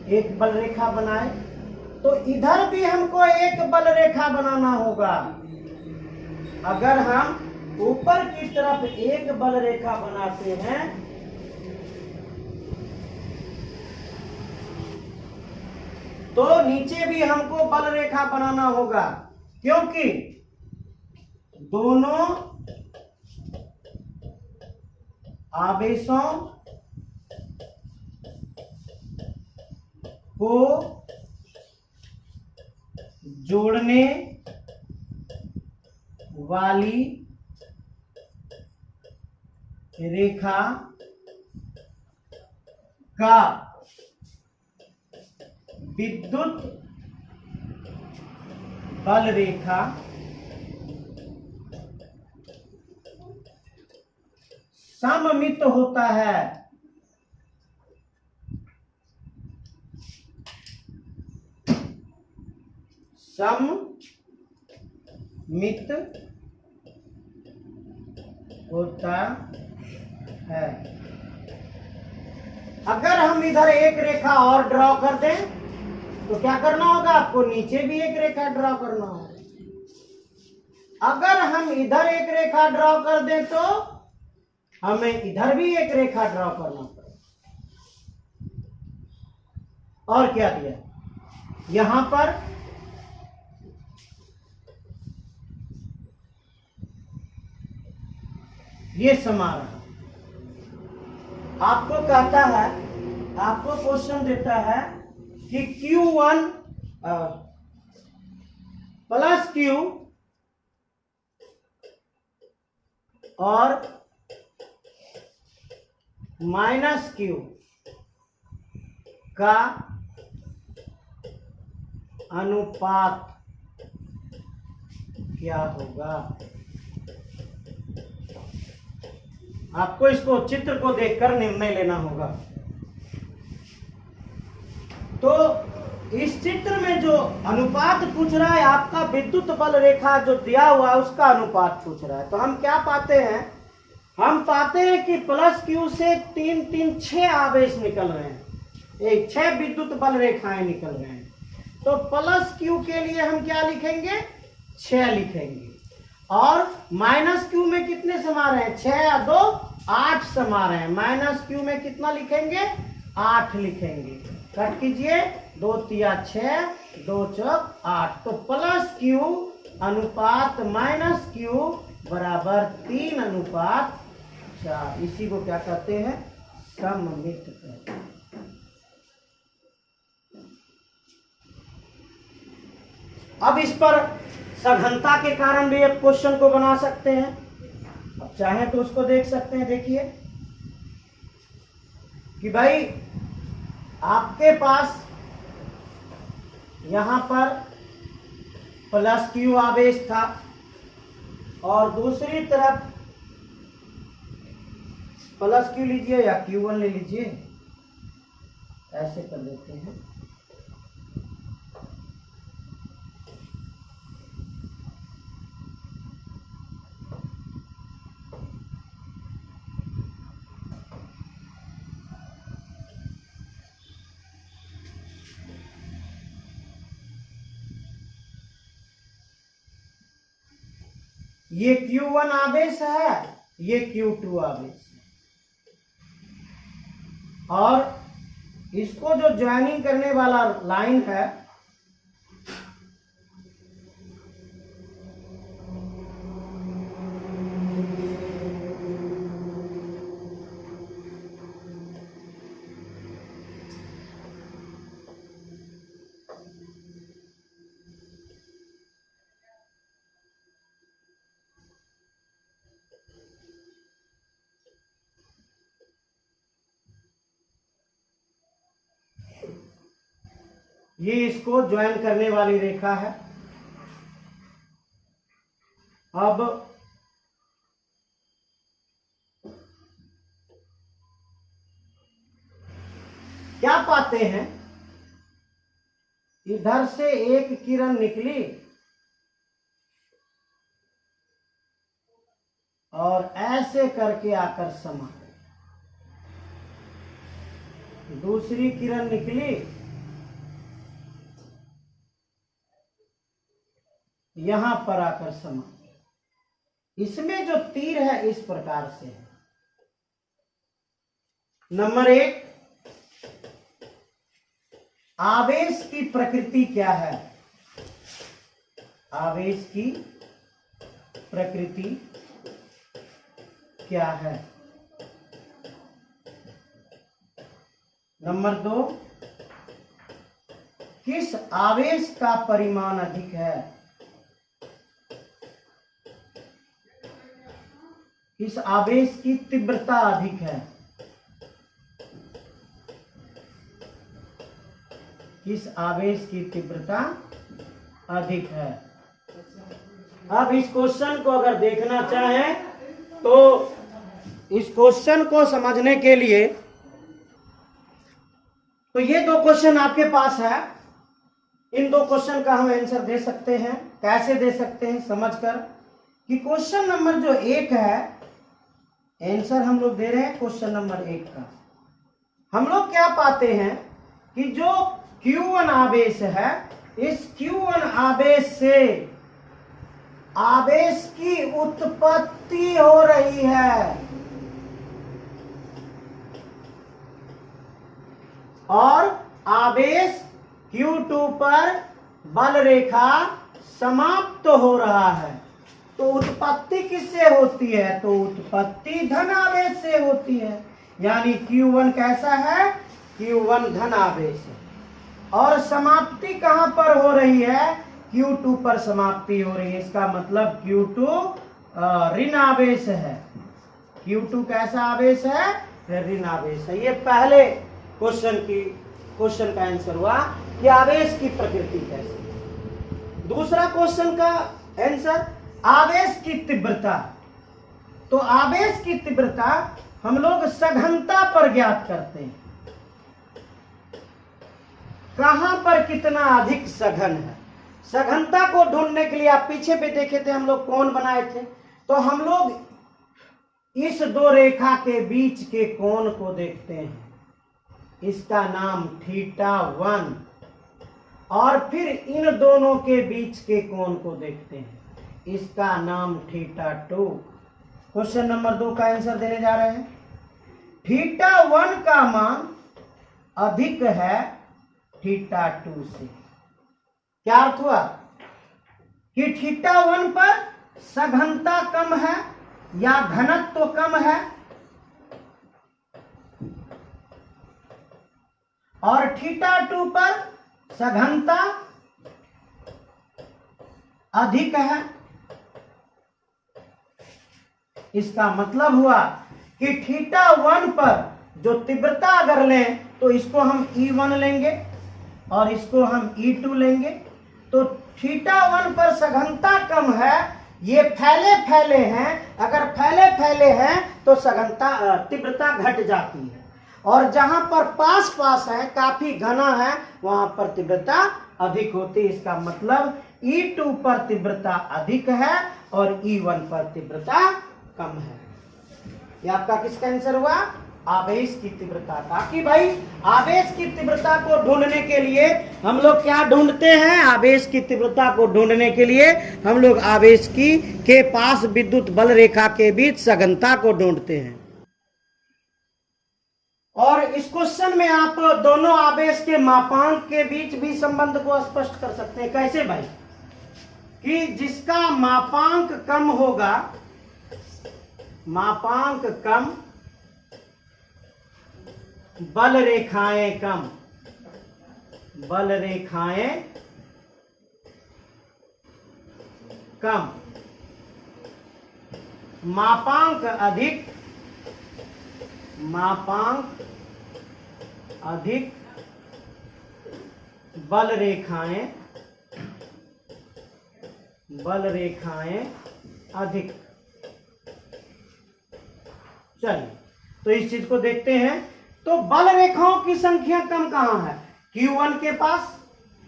एक बल रेखा बनाए तो इधर भी हमको एक बल रेखा बनाना होगा। अगर हम ऊपर की तरफ एक बल रेखा बनाते हैं तो नीचे भी हमको बल रेखा बनाना होगा, क्योंकि दोनों आवेशों को जोड़ने वाली रेखा का विद्युत बल रेखा सममित होता है। सममित होता है। अगर हम इधर एक रेखा और ड्रॉ कर दें तो क्या करना होगा? आपको नीचे भी एक रेखा ड्रॉ करना होगा। अगर हम इधर एक रेखा ड्रॉ कर दें तो हमें इधर भी एक रेखा ड्रॉ करना पड़ेगा। और क्या दिया? यहां पर ये समा रहा। आपको कहता है, आपको क्वेश्चन देता है कि Q1 प्लस Q और माइनस Q का अनुपात क्या होगा। आपको इसको चित्र को देखकर निर्णय लेना होगा। तो इस चित्र में जो अनुपात पूछ रहा है, आपका विद्युत बल रेखा जो दिया हुआ है उसका अनुपात पूछ रहा है। तो हम क्या पाते हैं, हम पाते हैं कि प्लस Q से 3 3 6 आवेश निकल रहे हैं, एक 6 विद्युत बल रेखाएं निकल रहे हैं। तो प्लस Q के लिए हम क्या लिखेंगे, 6 लिखेंगे। और माइनस Q में कितने समा रहे हैं, 6 या 2 8 समा रहे हैं। माइनस Q में कितना लिखेंगे, 8 लिखेंगे। कट कीजिए, 2 तिया 6, 2 चौक 8। तो प्लस Q अनुपात माइनस Q बराबर 3 अनुपात 4। इसी को क्या कहते हैं, सममित कहते हैं। अब इस पर सघनता के कारण भी एक क्वेश्चन को बना सकते हैं। अब चाहे तो उसको देख सकते हैं। देखिए कि भाई आपके पास यहां पर प्लस Q आवेश था और दूसरी तरफ प्लस Q लीजिए या Q1 ले लीजिए, ऐसे कर देते हैं। ये Q1 आवेश है, ये Q2 आवेश है। और इसको जो ज्वाइनिंग करने वाला लाइन है, ये इसको ज्वाइन करने वाली रेखा है। अब क्या पाते हैं, इधर से एक किरण निकली और ऐसे करके आकर समा। दूसरी किरण निकली, यहां पर आकर समा। इसमें जो तीर है इस प्रकार से है। नंबर 1, आवेश की प्रकृति क्या है। आवेश की प्रकृति क्या है। नंबर 2, किस आवेश का परिमाण अधिक है। किस आवेश की तीव्रता अधिक है। किस आवेश की तीव्रता अधिक है। अब इस क्वेश्चन को अगर देखना चाहें तो इस क्वेश्चन को समझने के लिए तो ये 2 क्वेश्चन आपके पास है। इन 2 क्वेश्चन का हम आंसर दे सकते हैं। कैसे दे सकते हैं, समझकर कि क्वेश्चन नंबर जो 1 है, आंसर हम लोग दे रहे हैं क्वेश्चन नंबर 1 का। हम लोग क्या पाते हैं कि जो Q1 आवेश है, इस Q1 आवेश से आवेश की उत्पत्ति हो रही है और आवेश Q2 पर बल रेखा समाप्त हो रहा है। तो उत्पत्ति किससे होती है? तो उत्पत्ति धन आवेश से होती है। यानी Q1 कैसा है? Q1 धन आवेश है। और समाप्ति कहां पर हो रही है? Q2 पर समाप्ति हो रही है। इसका मतलब Q2 ऋण आवेश है। Q2 कैसा आवेश है? ऋण आवेश है। ये पहले क्वेश्चन का आंसर हुआ कि आवेश की प्रकृति कैसी। दूसरा क्वेश्चन का आंसर आवेश की तीव्रता। तो आवेश की तीव्रता हम लोग सघनता पर ज्ञात करते हैं। कहां पर कितना अधिक सघन है? सघनता को ढूंढने के लिए आप पीछे पे देखे थे हम लोग कोण बनाए थे। तो हम लोग इस दो रेखा के बीच के कोण को देखते हैं। इसका नाम θ1। और फिर इन दोनों के बीच के कोण को देखते हैं। इसका नाम θ2। क्वेश्चन नंबर 2 का आंसर देने जा रहे हैं। θ1 का मान अधिक है θ2 से। क्या अर्थ हुआ? कि θ1 पर सघनता कम है या घनत्व तो कम है, और θ2 पर सघनता अधिक है। इसका मतलब हुआ कि θ1 पर जो तीव्रता अगर लें तो इसको हम E1 लेंगे और इसको हम E2 लेंगे। तो θ1 पर सघनता कम है, ये फैले फैले हैं। अगर फैले फैले हैं तो सघनता तीव्रता घट जाती है, और जहां पर पास पास है, काफी घना है, वहां पर तीव्रता अधिक होती है। इसका मतलब E2 पर तीव्रता अधिक है और E1 पर तीव्रता कम है। यह आपका किसका आंसर हुआ? आवेश की तीव्रता का। कि भाई आवेश की तीव्रता को ढूंढने के लिए हम लोग क्या ढूंढते हैं? आवेश की तीव्रता को ढूंढने के लिए हम लोग आवेश की के पास विद्युत बल रेखा के बीच सघनता को ढूंढते हैं। और इस क्वेश्चन में आप दोनों आवेश के मापांक के बीच भी संबंध को स्पष्ट कर सकते हैं। कैसे भाई? कि जिसका मापांक कम होगा, मापांक कम, बल रेखाएं कम, बल रेखाएं कम, मापांक अधिक, मापांक अधिक, बल रेखाएं, बल रेखाएं अधिक। चलिए तो इस चीज को देखते हैं। तो बल रेखाओं की संख्या कम कहां है? Q1 के पास,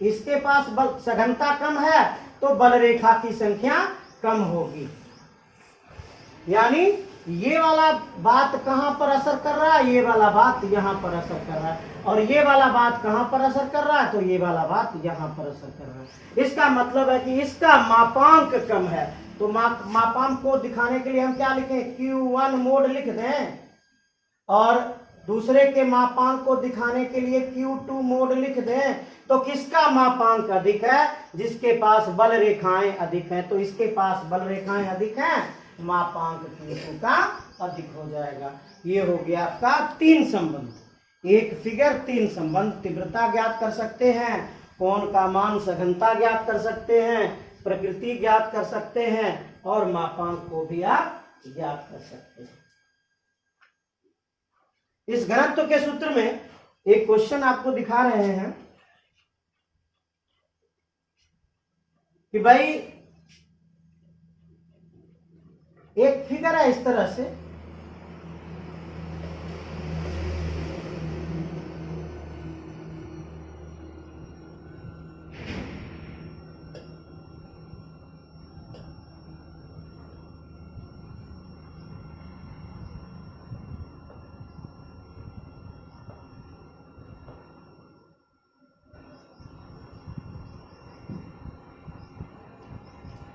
इसके पास बल सघनता कम है, तो बल रेखा की संख्या कम होगी। यानी ये वाला बात कहां पर असर कर रहा है? ये वाला बात यहां पर असर कर रहा है। और ये वाला बात कहां पर असर कर रहा है? तो ये वाला बात यहां पर असर कर रहा है। इसका मतलब है कि इसका मापांक कम है। तो मापांक को दिखाने के लिए हम क्या लिखें? Q1 मोड लिख दें। और दूसरे के मापांक को दिखाने के लिए Q2 मोड लिख दें। तो किसका मापांक अधिक है? जिसके पास बल रेखाएं अधिक हैं। तो इसके पास बल रेखाएं अधिक हैं, मापांक Q2 का अधिक हो जाएगा। ये हो गया आपका 3 संबंध। एक फिगर 3 संबंध। तीव्रता ज्ञात कर सकते हैं, कोण का मान, सघनता ज्ञात कर सकते हैं, प्रकृति ज्ञात कर सकते हैं, और मापांक को भी आप ज्ञात कर सकते हैं। इस घनत्व के सूत्र में एक क्वेश्चन आपको दिखा रहे हैं कि भाई एक फिगर है इस तरह से,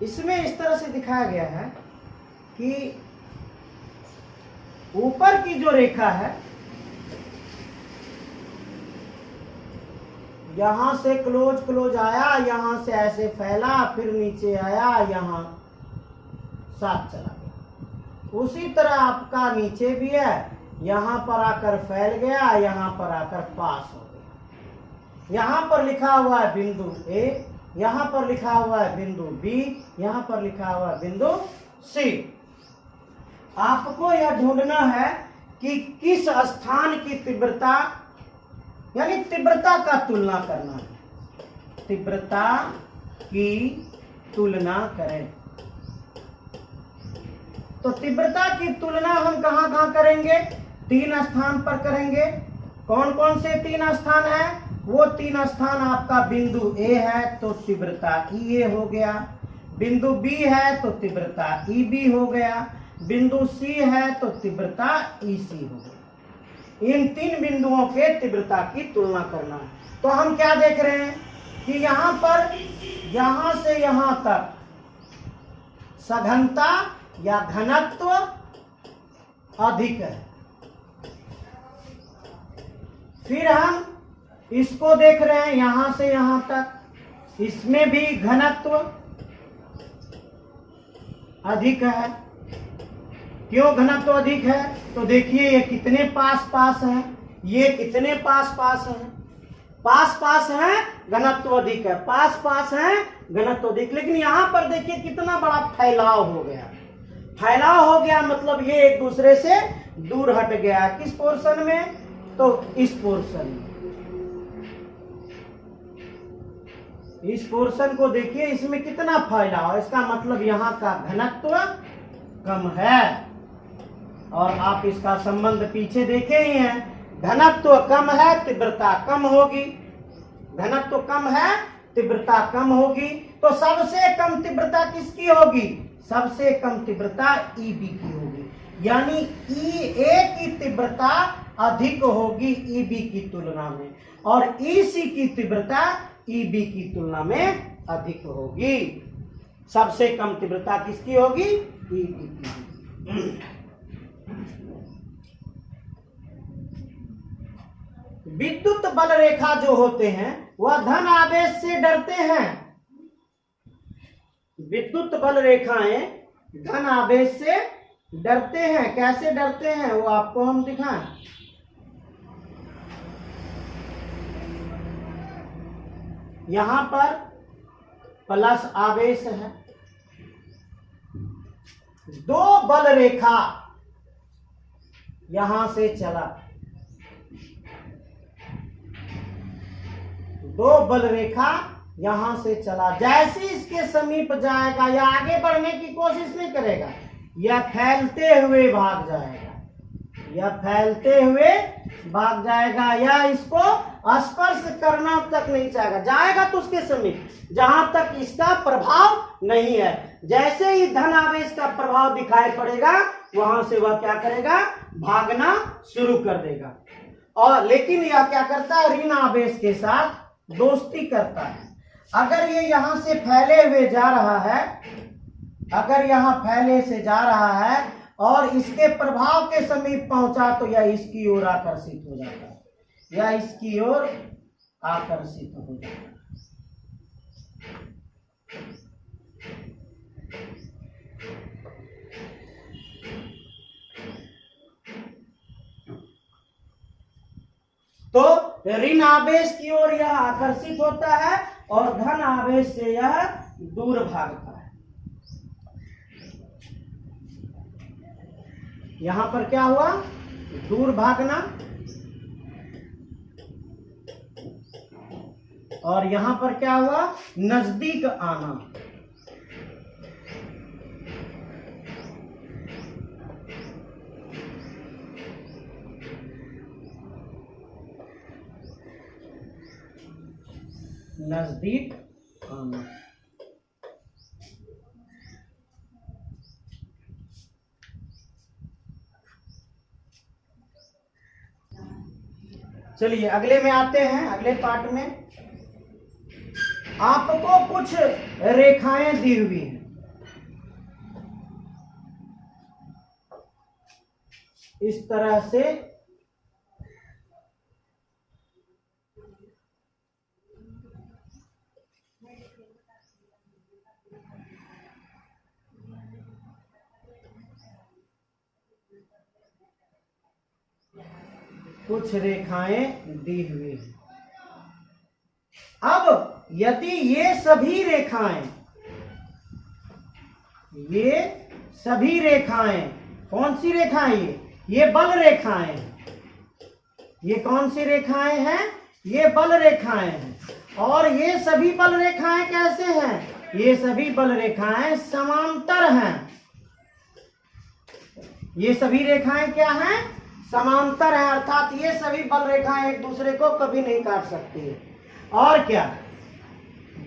इसमें इस तरह से दिखाया गया है कि ऊपर की जो रेखा है यहां से क्लोज क्लोज आया, यहां से ऐसे फैला, फिर नीचे आया, यहां साथ चला गया। उसी तरह आपका नीचे भी है, यहां पर आकर फैल गया, यहां पर आकर पास हो गया। यहां पर लिखा हुआ है बिंदु ए, यहां पर लिखा हुआ है बिंदु बी, यहां पर लिखा हुआ है बिंदु सी। आपको यह ढूंढना है कि किस स्थान की तीव्रता, यानी तीव्रता का तुलना करना है, तीव्रता की तुलना करें। तो तीव्रता की तुलना हम कहां कहां करेंगे? 3 स्थान पर करेंगे। कौन कौन से 3 स्थान है? वो 3 स्थान आपका बिंदु ए है तो तीव्रता ई ए हो गया, बिंदु बी है तो तीव्रता ई बी हो गया, बिंदु सी है तो तीव्रता ई सी हो गई। इन 3 बिंदुओं के तीव्रता की तुलना करना है। तो हम क्या देख रहे हैं कि यहां पर, यहां से यहां तक सघनता या घनत्व अधिक है। फिर हम इसको देख रहे हैं, यहां से यहां तक, इसमें भी घनत्व अधिक है। क्यों घनत्व अधिक है? तो देखिए ये कितने पास पास हैं, ये कितने पास पास हैं, पास पास हैं, घनत्व अधिक है, पास पास हैं, घनत्व अधिक। लेकिन यहां पर देखिए कितना बड़ा फैलाव हो गया, फैलाव हो गया मतलब ये एक दूसरे से दूर हट गया। किस पोर्शन में? तो इस पोर्शन में। इस पोर्शन को देखिए, इसमें कितना फैलाव, इसका मतलब यहाँ का घनत्व कम है। और आप इसका संबंध पीछे देखे ही हैं, घनत्व कम है तीव्रता कम होगी, घनत्व कम है तीव्रता कम होगी। तो सबसे कम तीव्रता किसकी होगी? सबसे कम तीव्रता ई बी की होगी, यानी ई ए की तीव्रता अधिक होगी ई बी की तुलना में, और ई सी की तीव्रता ई बी की तुलना में अधिक होगी। सबसे कम तीव्रता किसकी होगी? ई बी की। विद्युत बल रेखा जो होते हैं वह धन आवेश से डरते हैं। विद्युत बल रेखाएं धन आवेश से डरते हैं। कैसे डरते हैं वो आपको हम दिखाएं। यहां पर प्लस आवेश है, 2 बल रेखा यहां से चला, 2 बल रेखा यहां से चला, जैसे इसके समीप जाएगा या आगे बढ़ने की कोशिश नहीं करेगा, यह फैलते हुए भाग जाएगा, यह फैलते हुए भाग जाएगा, या इसको स्पर्श करना तक नहीं चाहेगा, जाएगा तो उसके समीप जहां तक इसका प्रभाव नहीं है। जैसे ही धन आवेश का प्रभाव दिखाई पड़ेगा वहां से वह क्या करेगा? भागना शुरू कर देगा। और लेकिन यह क्या करता है? ऋण आवेश के साथ दोस्ती करता है। अगर ये यहां से फैले हुए जा रहा है, अगर यहां फैले से जा रहा है और इसके प्रभाव के समीप पहुंचा तो यह इसकी ओर आकर्षित हो जाता है, या इसकी ओर आकर्षित हो जाता है। तो ऋण आवेश की ओर यह आकर्षित होता है और धन आवेश से यह दूर भागता है। यहां पर क्या हुआ? दूर भागना, और यहां पर क्या हुआ? नजदीक आना। नजदीक आना। चलिए अगले में आते हैं। अगले पार्ट में आपको कुछ रेखाएं दी हुई हैं, इस तरह से कुछ रेखाएं दी हुई हैं। अब यदि ये सभी रेखाएं कौन सी रेखाएं, ये बल रेखाएं हैं। ये कौन सी रेखाएं हैं? ये बल रेखाएं हैं। और ये सभी बल रेखाएं कैसे हैं? ये सभी बल रेखाएं समांतर हैं। ये सभी रेखाएं क्या हैं? समांतर हैं, अर्थात ये सभी बल रेखाएं एक दूसरे को कभी नहीं काट सकती। और क्या?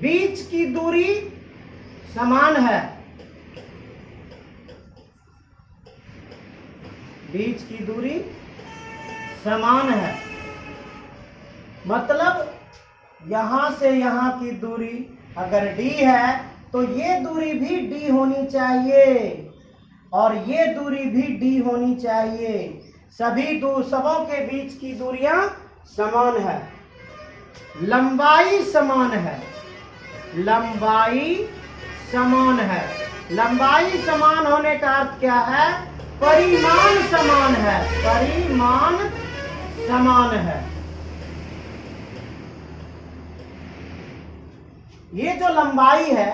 बीच की दूरी समान है। बीच की दूरी समान है, मतलब यहां से यहां की दूरी अगर d है तो ये दूरी भी d होनी चाहिए और ये दूरी भी d होनी चाहिए। सभी सबों के बीच की दूरियां समान है, लंबाई समान है। लंबाई समान है। लंबाई समान होने का अर्थ क्या है? परिमाण समान है। परिमाण समान है। ये जो लंबाई है,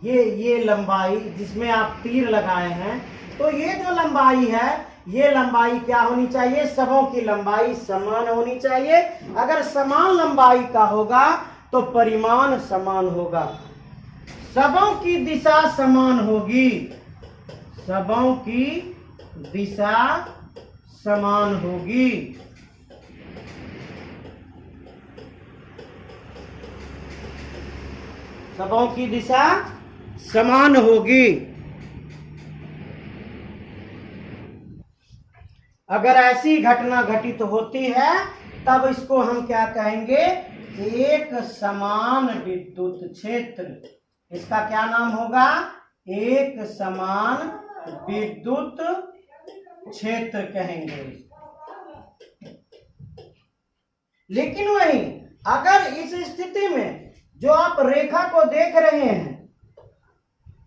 ये लंबाई जिसमें आप तीर लगाए हैं, तो ये जो लंबाई है, ये लंबाई क्या होनी चाहिए? सबों की लंबाई समान होनी चाहिए। अगर समान लंबाई का होगा तो परिमाण समान होगा। सबों की दिशा समान होगी। सबों की दिशा समान होगी। सबों की दिशा समान होगी। अगर ऐसी घटना घटित होती है तब इसको हम क्या कहेंगे? एक समान विद्युत क्षेत्र। इसका क्या नाम होगा? एक समान विद्युत क्षेत्र कहेंगे। लेकिन वहीं अगर इस स्थिति में जो आप रेखा को देख रहे हैं,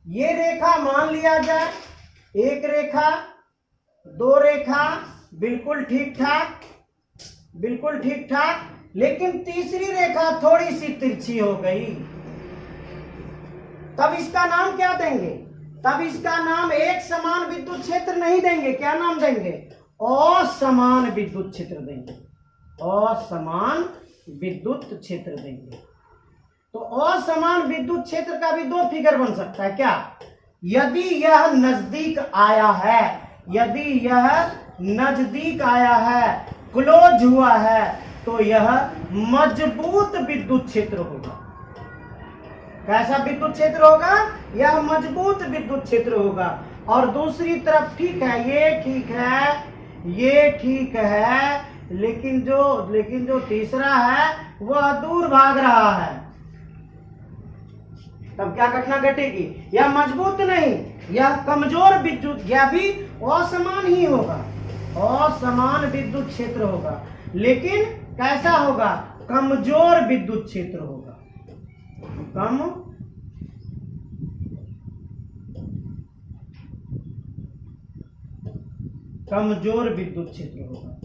ये रेखा मान लिया जाए एक रेखा, दो रेखा, बिल्कुल ठीक ठाक, बिल्कुल ठीक ठाक, लेकिन तीसरी रेखा थोड़ी सी तिरछी हो गई, तब इसका नाम क्या देंगे? तब इसका नाम एक समान विद्युत क्षेत्र नहीं देंगे। क्या नाम देंगे? असमान विद्युत क्षेत्र देंगे। असमान विद्युत क्षेत्र देंगे। तो असमान विद्युत क्षेत्र का भी दो फिगर बन सकता है। क्या? यदि यह नजदीक आया है, यदि यह नजदीक आया है, क्लोज हुआ है, तो यह मजबूत विद्युत क्षेत्र होगा। कैसा विद्युत क्षेत्र होगा? यह मजबूत विद्युत क्षेत्र होगा। और दूसरी तरफ ठीक है, ये ठीक है, ये ठीक है, लेकिन जो तीसरा है वह दूर भाग रहा है, तब क्या घटना घटेगी? यह मजबूत नहीं, यह कमजोर विद्युत, यह भी असमान ही होगा, असमान विद्युत क्षेत्र होगा, लेकिन कैसा होगा? कमजोर विद्युत क्षेत्र होगा। कमजोर विद्युत क्षेत्र होगा।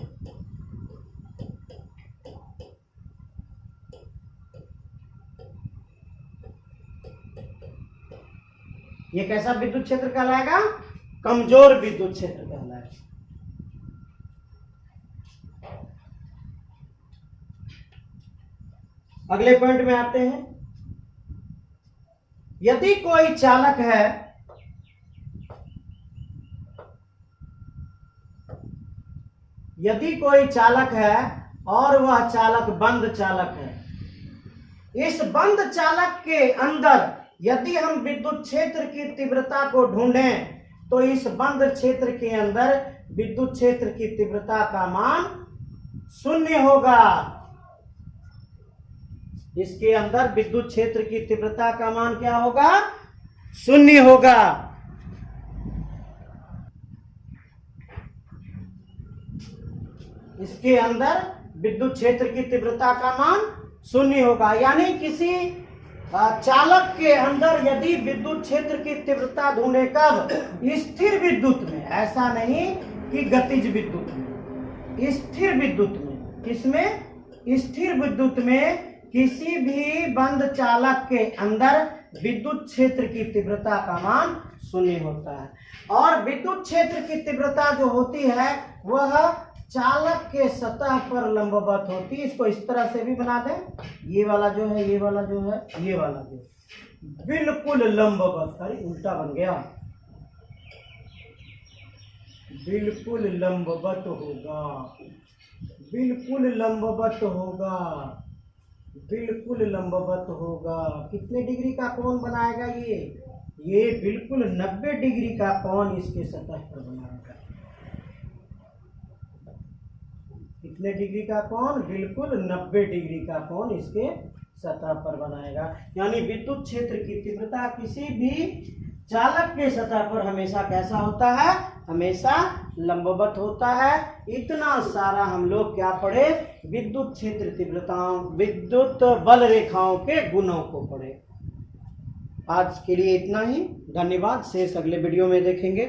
ये कैसा विद्युत क्षेत्र कहलाएगा? कमजोर विद्युत क्षेत्र कहलाएगा। अगले पॉइंट में आते हैं। यदि कोई चालक है, यदि कोई चालक है और वह चालक बंद चालक है, इस बंद चालक के अंदर यदि हम विद्युत क्षेत्र की तीव्रता को ढूंढें तो इस बंद क्षेत्र के अंदर विद्युत क्षेत्र की तीव्रता का मान 0 होगा। इसके अंदर विद्युत क्षेत्र की तीव्रता का मान क्या होगा? 0 होगा। इसके अंदर विद्युत क्षेत्र की तीव्रता का मान 0 होगा। यानी किसी चालक के अंदर यदि विद्युत क्षेत्र की तीव्रता ढूंढे, कब? स्थिर विद्युत में, ऐसा नहीं कि गतिज विद्युत में। स्थिर विद्युत में, किसमें? स्थिर विद्युत में किसी भी बंद चालक के अंदर विद्युत क्षेत्र की तीव्रता का मान 0 होता है। और विद्युत क्षेत्र की तीव्रता जो होती है वह चालक के सतह पर लंबवत होती है। इसको इस तरह से भी बना दें, ये वाला जो है, ये वाला जो है, ये वाला जो है, बिल्कुल लंबवत। अरे उल्टा बन गया, बिल्कुल लंबवत होगा, बिल्कुल लंबवत होगा, बिल्कुल लंबवत होगा। कितने डिग्री का कोण बनाएगा ये बिल्कुल 90 डिग्री का कोण इसके सतह पर बनाएगा। कितने डिग्री का कोण? बिल्कुल 90 डिग्री का कोण इसके सतह पर बनाएगा। यानी विद्युत क्षेत्र की तीव्रता किसी भी चालक के सतह पर हमेशा कैसा होता है? हमेशा लंबवत होता है। इतना सारा हम लोग क्या पढ़े? विद्युत क्षेत्र तीव्रताओं, विद्युत बल रेखाओं के गुणों को पढ़े। आज के लिए इतना ही, धन्यवाद। शेष अगले वीडियो में देखेंगे।